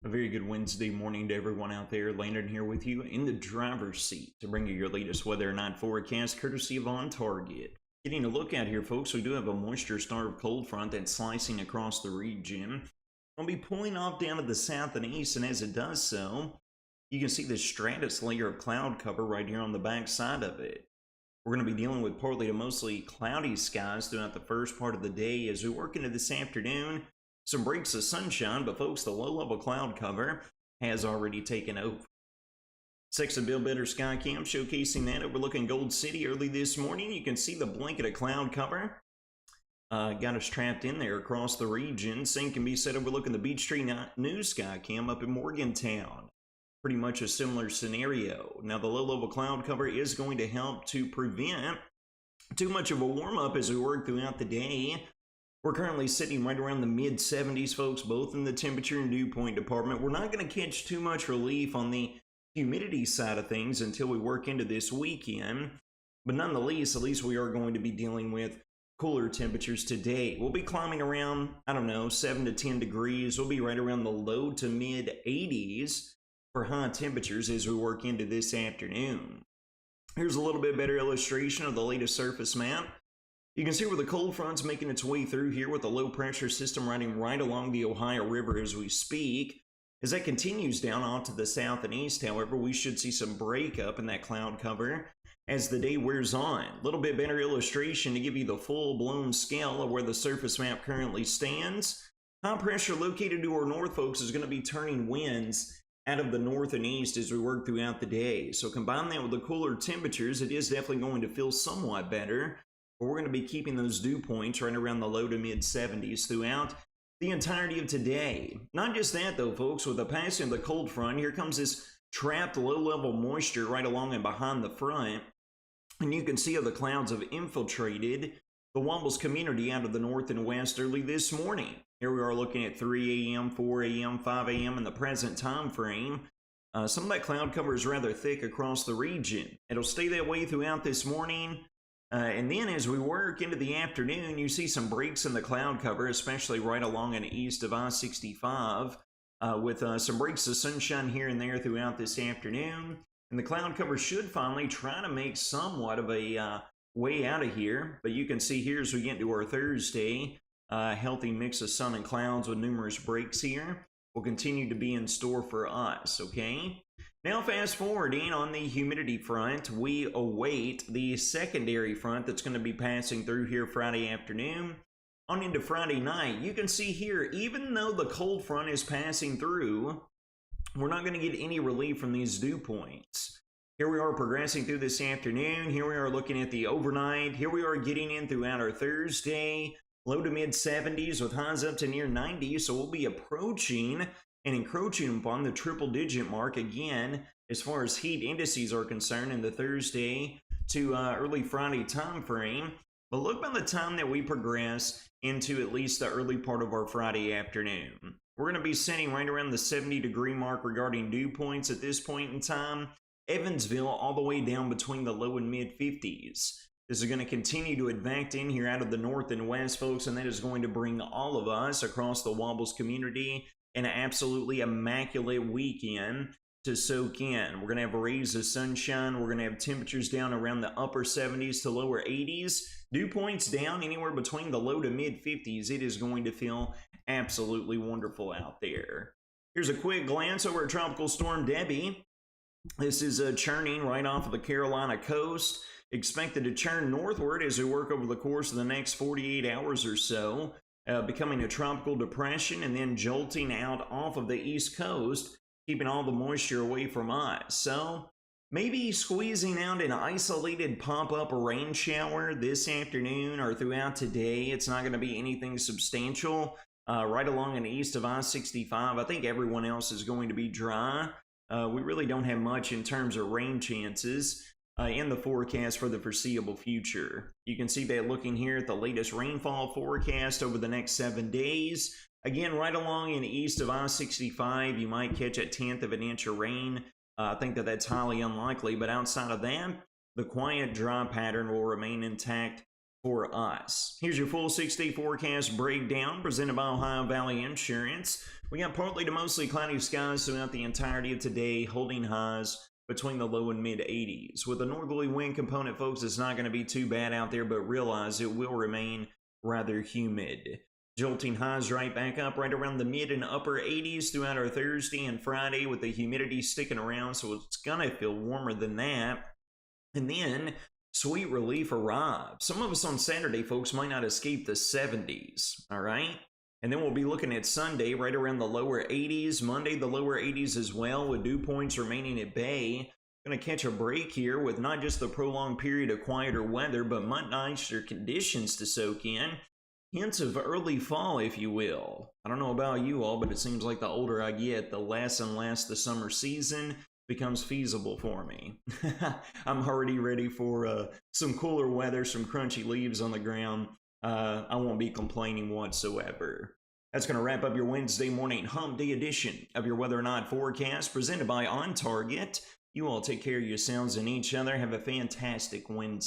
A very good Wednesday morning to everyone out there. Landon here with you in the driver's seat to bring you your latest weather and night forecast courtesy of On Target. Getting a look out here, folks, we do have a moisture starved cold front that's slicing across the region. It'll be pulling off down to the south and east, and as it does so, you can see the stratus layer of cloud cover right here on the back side of it. We're going to be dealing with partly to mostly cloudy skies throughout the first part of the day as we work into this afternoon. Some breaks of sunshine, but folks, the low-level cloud cover has already taken over. Section Bill Better Sky Cam showcasing that overlooking Gold City early this morning. You can see the blanket of cloud cover. Got us trapped in there across the region. Same can be said overlooking the Beach Tree News Sky Cam up in Morgantown. Pretty much a similar scenario. Now, the low-level cloud cover is going to help to prevent too much of a warm-up as we work throughout the day. We're currently sitting right around the mid-70s, folks, both in the temperature and dew point department. We're not going to catch too much relief on the humidity side of things until we work into this weekend. But nonetheless, at least we are going to be dealing with cooler temperatures today. We'll be climbing around, 7 to 10 degrees. We'll be right around the low to mid-80s for high temperatures as we work into this afternoon. Here's a little bit better illustration of the latest surface map. You can see where the cold front's making its way through here with the low pressure system running right along the Ohio River as we speak. As that continues down off to the south and east, however, we should see some breakup in that cloud cover as the day wears on. A little bit better illustration to give you the full-blown scale of where the surface map currently stands. High pressure located to our north, folks, is going to be turning winds out of the north and east as we work throughout the day. So combine that with the cooler temperatures, it is definitely going to feel somewhat better. But we're going to be keeping those dew points right around the low to mid 70s throughout the entirety of today. Not just that though, folks, with the passing of the cold front, here comes this trapped low-level moisture right along and behind the front. And you can see how the clouds have infiltrated the Wombles community out of the north and west early this morning. Here we are looking at 3 a.m., 4 a.m., 5 a.m. in the present time frame. Some of that cloud cover is rather thick across the region. It'll stay that way throughout this morning. And then as we work into the afternoon, you see some breaks in the cloud cover, especially right along and east of I-65, with some breaks of sunshine here and there throughout this afternoon. And the cloud cover should finally try to make somewhat of a way out of here. But you can see here as we get into our Thursday, a healthy mix of sun and clouds with numerous breaks here will continue to be in store for us, okay? Now fast forwarding on the humidity front, we await the secondary front that's going to be passing through here Friday afternoon on into Friday night. You can see here, even though the cold front is passing through, we're not going to get any relief from these dew points. Here we are progressing through this afternoon. Here we are looking at the overnight. Here we are getting in throughout our Thursday, low to mid 70s with highs up to near 90. So we'll be approaching and encroaching upon the triple-digit mark again as far as heat indices are concerned in the Thursday to early Friday time frame. But look by the time that we progress into at least the early part of our Friday afternoon. We're going to be sitting right around the 70-degree mark regarding dew points at this point in time. Evansville all the way down between the low and mid-50s. This is going to continue to advance in here out of the north and west, folks, and that is going to bring all of us across the Wombles community an absolutely immaculate weekend to soak in. We're going to have rays of sunshine. We're going to have temperatures down around the upper 70s to lower 80s. Dew points down anywhere between the low to mid 50s. It is going to feel absolutely wonderful out there. Here's a quick glance over at Tropical Storm Debbie. This is churning right off of the Carolina coast. Expected to churn northward as we work over the course of the next 48 hours or so. Becoming a tropical depression and then jolting out off of the east coast, keeping all the moisture away from us. So maybe squeezing out an isolated pop-up rain shower this afternoon or throughout today. It's not going to be anything substantial. Right along and east of I-65, I think everyone else is going to be dry. We really don't have much in terms of rain chances in the forecast for the foreseeable future. You can see that looking here at the latest rainfall forecast over the next 7 days. Again, right along and east of I-65, you might catch a tenth of an inch of rain. I think that that's highly unlikely, but outside of that, the quiet dry pattern will remain intact for us. Here's your full 6-day forecast breakdown presented by Ohio Valley Insurance. We got partly to mostly cloudy skies throughout the entirety of today, holding highs between the low and mid 80s. With a northerly wind component, folks, it's not going to be too bad out there, but realize it will remain rather humid. Jolting highs right back up right around the mid and upper 80s throughout our Thursday and Friday, with the humidity sticking around, so it's going to feel warmer than that. And then sweet relief arrives. Some of us on Saturday, folks, might not escape the 70s, all right? And then we'll be looking at Sunday right around the lower 80s. Monday, the lower 80s as well, with dew points remaining at bay. Going to catch a break here with not just the prolonged period of quieter weather, but much nicer conditions to soak in. Hints of early fall, if you will. I don't know about you all, but it seems like the older I get, the less and less the summer season becomes feasible for me. I'm already ready for some cooler weather, some crunchy leaves on the ground. I won't be complaining whatsoever. That's going to wrap up your Wednesday morning hump day edition of your Weather or Not forecast presented by On Target. You all take care of yourselves and each other. Have a fantastic Wednesday.